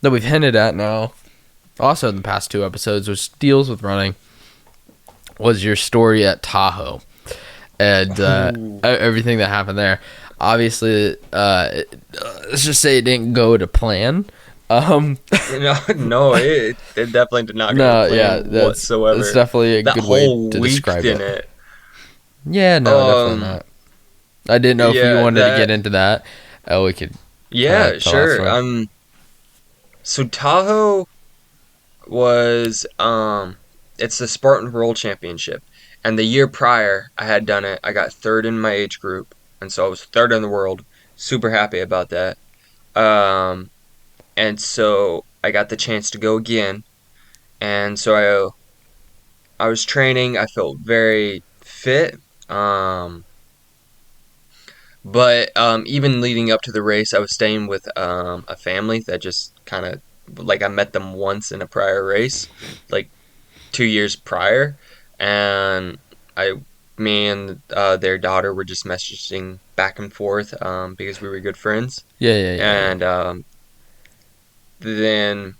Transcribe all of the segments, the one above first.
that we've hinted at now, also in the past 2 episodes, which deals with running, was your story at Tahoe and everything that happened there. Obviously, let's just say it didn't go to plan. No, it definitely did not go No, to yeah, plan that's whatsoever. definitely a That good way whole to week, describe didn't it. it? Yeah, no, definitely Um, not. I didn't know if you yeah, wanted to get that, into that. Oh, we could kind yeah, of tell that sure. story. So Tahoe was, it's the Spartan World Championship. And the year prior, I had done it. I got third in my age group. And so I was third in the world. Super happy about that. Um, and so I got the chance to go again. And so I was training. I felt very fit. Um, but even leading up to the race, I was staying with a family that just kind of like I met them once in a prior race, like 2 years prior, and I, me and their daughter were just messaging back and forth because we were good friends, Yeah, yeah, yeah, yeah. and then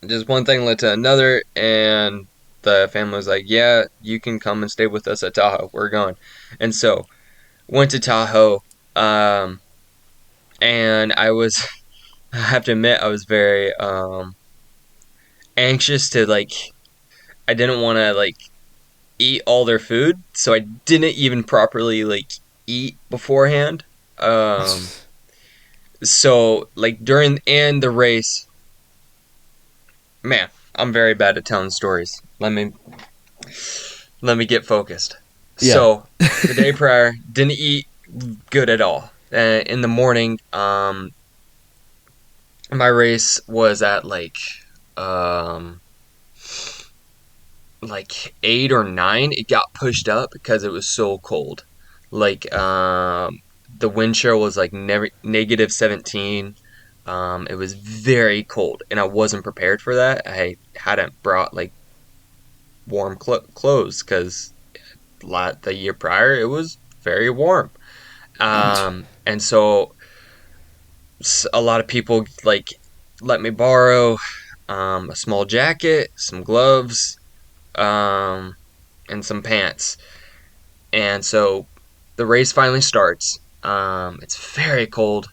just one thing led to another, and the family was like, "Yeah, you can come and stay with us at Tahoe. We're going," and so went to Tahoe, um, and I was, I have to admit, I was very anxious to like. I didn't want to like eat all their food, so I didn't even properly like eat beforehand. Um, so like during and the race, man, I'm very bad at telling stories. Let me get focused. Yeah. So the day prior, didn't eat good at all. In the morning, my race was at um like 8 or 9. It got pushed up because it was so cold. Like the wind chill was like negative 17. It was very cold, and I wasn't prepared for that. I hadn't brought like warm clothes because the year prior it was very warm. And so a lot of people like let me borrow a small jacket, some gloves, um, and some pants. And so the race finally starts. It's very cold,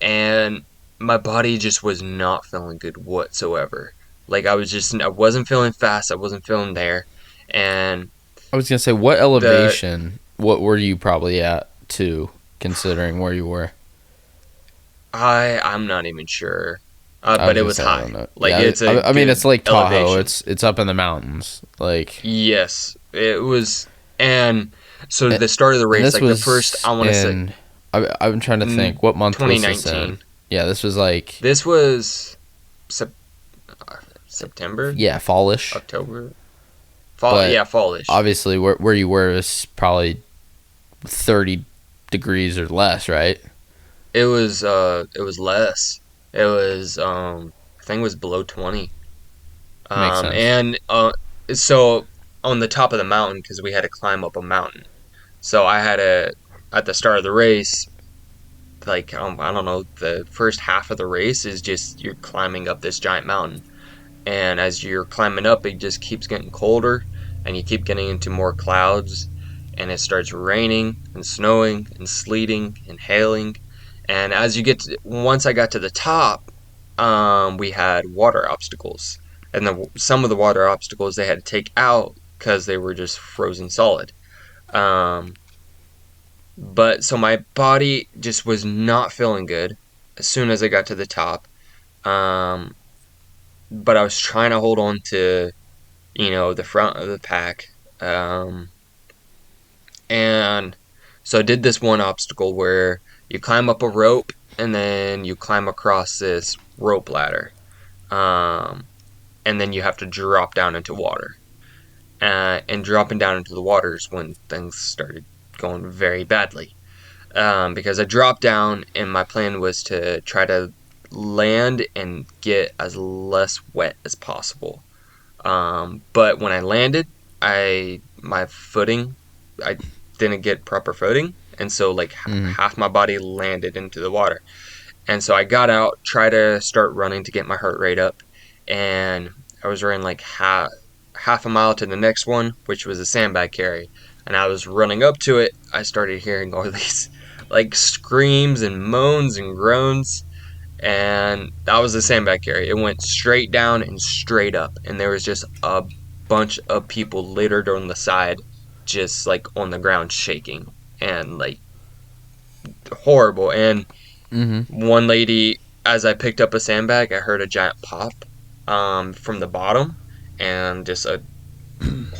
and my body just was not feeling good whatsoever. Like I wasn't feeling fast. I wasn't feeling there, and I was gonna say, what the elevation? What were you probably at too, considering where you were? I'm not even sure, I but was it gonna was say I don't high. know. Like Yeah, it's a I mean it's good Lake Tahoe. elevation. It's up in the mountains. Like, Yes, it was, and so and the start of the race, this like the first, was I want to say, in. I'm trying to think. What month was this in? 2019. Yeah, this was like, This was sep- September, yeah, fallish. October, fall. But Yeah, fallish. obviously, where you were is probably 30 degrees or less, right? It was less. It was I think it was below 20. Makes sense. And so on the top of the mountain because we had to climb up a mountain. So I had a at the start of the race, like I don't know, the first half of the race is just you're climbing up this giant mountain, and as you're climbing up, it just keeps getting colder, and you keep getting into more clouds, and it starts raining and snowing and sleeting and hailing, and once I got to the top, we had water obstacles, and some of the water obstacles they had to take out because they were just frozen solid. Um, but so my body just was not feeling good as soon as I got to the top. Um, but I was trying to hold on to, the front of the pack. Um, and so I did this one obstacle where you climb up a rope and then you climb across this rope ladder. Um, and then you have to drop down into water. And dropping down into the water is when things started going very badly. Because I dropped down and my plan was to try to land and get as less wet as possible. But when I landed, my footing, I didn't get proper footing, and so like Mm. half my body landed into the water, And so I got out, tried to start running to get my heart rate up, and I was running like half a mile to the next one, which was a sandbag carry. And I was running up to it. I started hearing all these like screams and moans and groans, and that was the sandbag carry. It went straight down and straight up, and there was just a bunch of people littered on the side, just like on the ground shaking and like horrible. And Mm-hmm. one lady, as I picked up a sandbag, I heard a giant pop from the bottom, and just a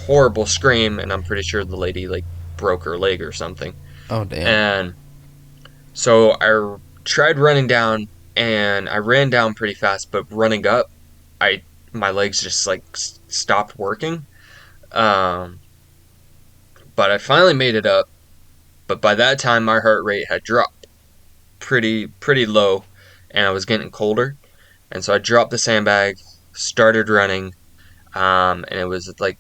horrible scream. And I'm pretty sure the lady like broke her leg or something. Oh damn. And so I tried running down, and I ran down pretty fast. But running up, I my legs just like stopped working. Um, but I finally made it up. But by that time, my heart rate had dropped pretty low, and I was getting colder. And so I dropped the sandbag, started running, and it was like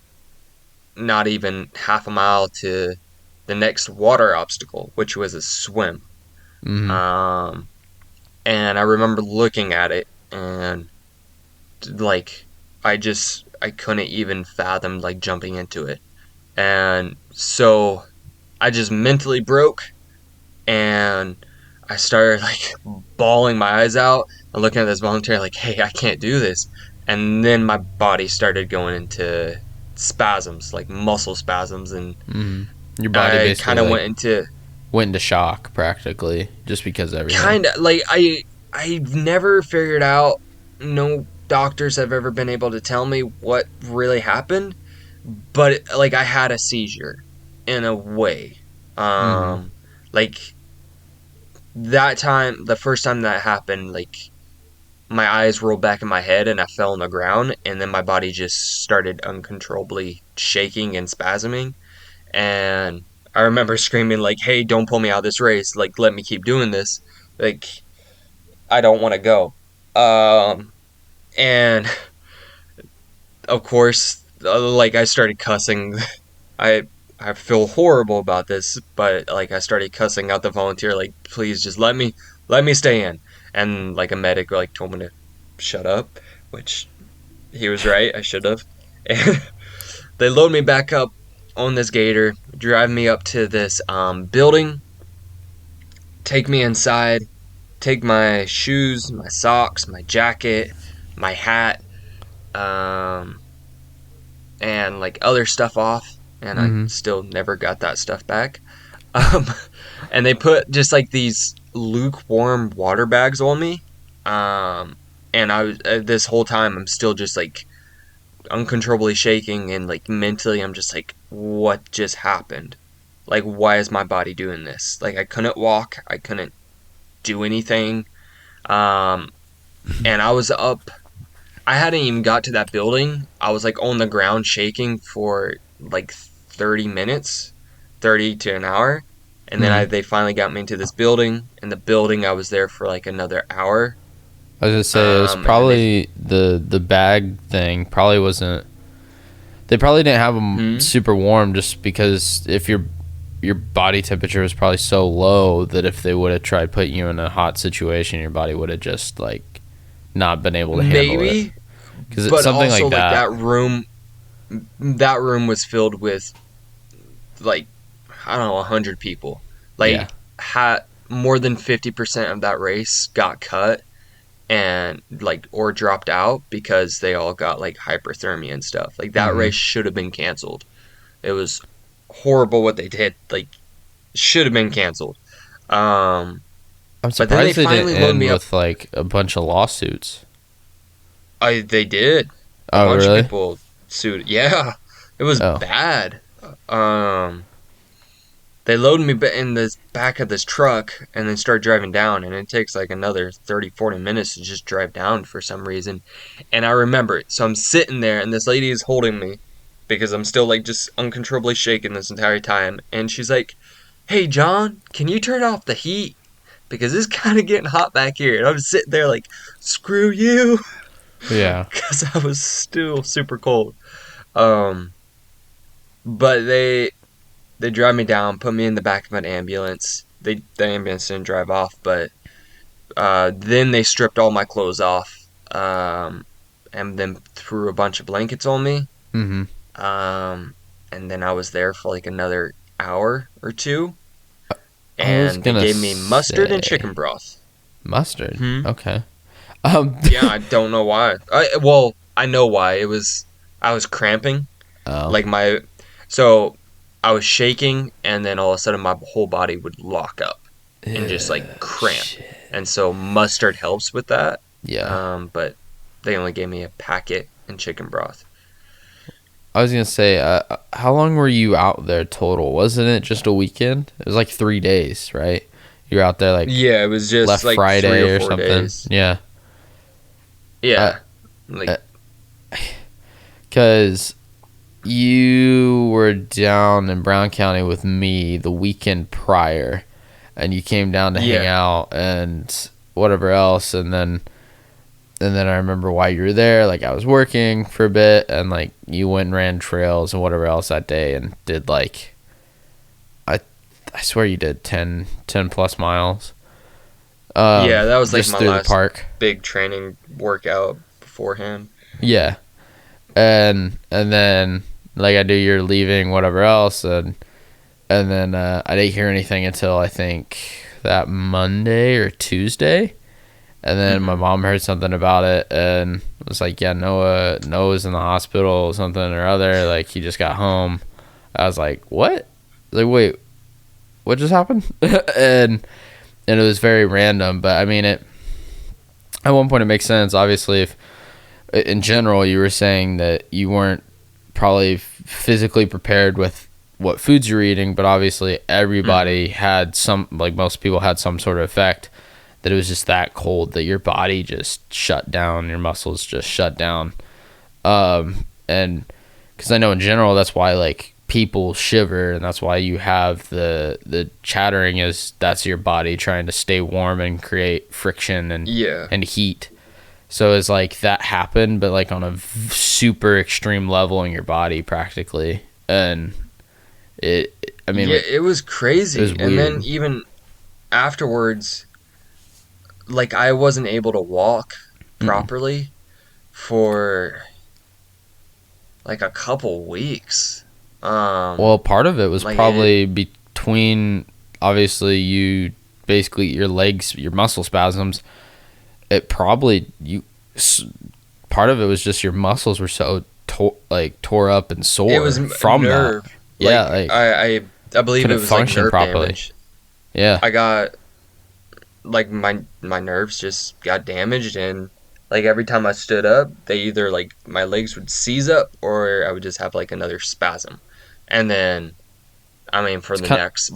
not even half a mile to the next water obstacle, which was a swim. Mm-hmm. Um, and I remember looking at it, and like I couldn't even fathom like jumping into it. And so I just mentally broke, and I started like bawling my eyes out and looking at this volunteer like, "Hey, I can't do this." And then my body started going into spasms, like muscle spasms, and Mm-hmm. Your body I basically kind of like went into went into shock practically just because of everything. kind of like I've never figured out. No doctors have ever been able to tell me what really happened, but like I had a seizure in a way. Mm-hmm. Um, like that time, the first time that happened, like my eyes rolled back in my head and I fell on the ground, and then my body just started uncontrollably shaking and spasming. And I remember screaming like, "Hey, don't pull me out of this race! Like, let me keep doing this! Like, I don't want to go." And of course, like I started cussing. I I feel horrible about this, but like I started cussing out the volunteer, like, "Please just let me stay in." And like a medic like told me to shut up, which he was right. I should have. And they load me back up on this gator, drive me up to this building, take me inside, take my shoes, my socks, my jacket, my hat, um, and like other stuff off. And I Mm-hmm. still never got that stuff back. Um, and they put just like these lukewarm water bags on me. Um, and I was this whole time I'm still just like uncontrollably shaking, and like mentally I'm just like, what just happened? Like, why is my body doing this? Like, I couldn't walk, I couldn't do anything. Um, and I was up. I hadn't even got to that building. I was like on the ground shaking for like 30 minutes, 30 to an hour. And then Mm-hmm. they finally got me into this building. In the building, I was there for like another hour. I was gonna say it was And then they, probably the bag thing probably wasn't. They probably didn't have them hmm? super warm just because if your body temperature was probably so low that if they would have tried putting you in a hot situation, your body would have just like not been able to handle it. Maybe, Because it's but something also like like that. that room was filled with like I don't know 100 people. Yeah. Like had more than 50% of that race got cut and like or dropped out because they all got like hyperthermia and stuff. Like that Mm-hmm. race should have been canceled. It was horrible what they did. Like should have been canceled. Um, I'm but then they surprised they didn't finally loaded end me up. with like a bunch of lawsuits. They did. A Oh, bunch of really? people sued. Yeah, it was Oh. bad. Um, they loaded me in the back of this truck and then start driving down, and it takes like another 30-40 minutes to just drive down for some reason. And I remember it. So I'm sitting there, and this lady is holding me because I'm still like just uncontrollably shaking this entire time. And she's like, "Hey, John, can you turn off the heat? Because it's kind of getting hot back here." And I'm sitting there like, "Screw you," Yeah. because I was still super cold. Um, but they drive me down, put me in the back of an ambulance. The ambulance didn't drive off, but Then they stripped all my clothes off, and then threw a bunch of blankets on me. Mm-hmm. Um, and then I was there for like another hour or two, I was and they gonna gave me mustard and say chicken broth. mustard. Hmm. Okay. Yeah, I don't know why. Well, I know why. I was cramping. Oh. Like so I was shaking, and then all of a sudden my whole body would lock up and just like cramp. Shit. And so mustard helps with that. Yeah. But they only gave me a packet and chicken broth. I was gonna say, how long were you out there total? Wasn't it just a weekend? It was like 3 days, right? You were out there like Yeah, it was just left like 3 Friday or or 4 something. days. Yeah. Yeah, like Because you were down in Brown County with me the weekend prior, and you came down to hang yeah, out and whatever else, and then I remember why you were there. Like I was working for a bit, and like you went and ran trails and whatever else that day, and did like I I swear you did 10 plus miles. yeah. That was like Just my through the last park. big training workout beforehand. Yeah, and then like I do your leaving whatever else, and then I didn't hear anything until I think that Monday or Tuesday. And then my Hmm. mom heard something about it and was like, yeah, Noah's in the hospital or something or other. Like, he just got home. I was like, what? Like, wait, what just happened? and it was very random. But, I mean, at one point it makes sense. Obviously, if in general you were saying that you weren't probably physically prepared with what foods you're eating, but obviously Hmm. everybody had some, like most people had some sort of effect, that it was just that cold that your body just shut down, your muscles just shut down. And because I know in general that's why like people shiver, and that's why you have the chattering, is that's your body trying to stay warm and create friction Yeah, and heat. So it's like that happened, but like on a super extreme level in your body practically, and I mean, yeah. It was it was crazy. And then weird. even afterwards, like I wasn't able to walk Mm-mm. properly for like a couple weeks. Well, part of it was Like it, probably between obviously you basically your legs, your muscle spasms. It probably part of it was just your muscles were so like tore up and it sore was from that. nerve. Yeah, Like like I believe it couldn't was like function nerve properly. damage. Yeah. I got like my nerves just got damaged, and like every time I stood up, they either like my legs would seize up or I would just have like another spasm. And then I mean for It's the kind. next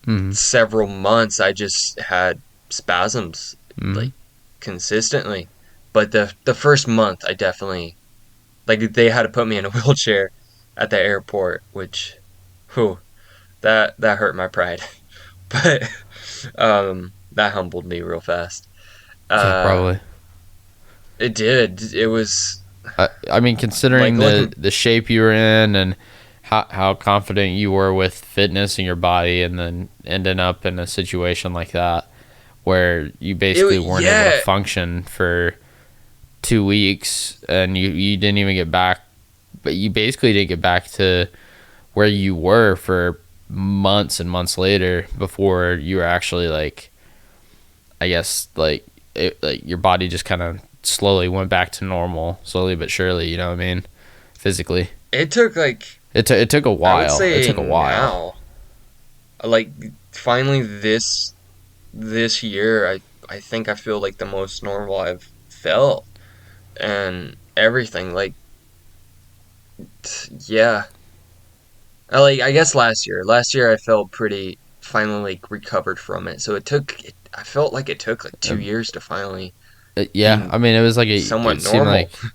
Mm-hmm. several months I just had spasms Mm-hmm. like consistently. But the first month I definitely like they had to put me in a wheelchair at the airport, which whew, that hurt my pride. But that humbled me real fast. Yeah, Uh probably. it did. It was I mean, like considering looking the shape you were in and how confident you were with fitness in your body, and then ending up in a situation like that where you basically weren't able to yeah, function for 2 weeks, and you didn't even get back, but you basically didn't get back to where you were for months and months later before you were actually like, I guess like your body just kind of slowly went back to normal, slowly but surely. You know what I mean? Physically, it took like it took a I would while. It say took a while. now like finally this year I think I feel like the most normal I've felt and everything like yeah. I guess last year I felt pretty finally like recovered from it. So I felt like it took like 2 years to finally Yeah, be I mean, it was like somewhat it seemed like normal.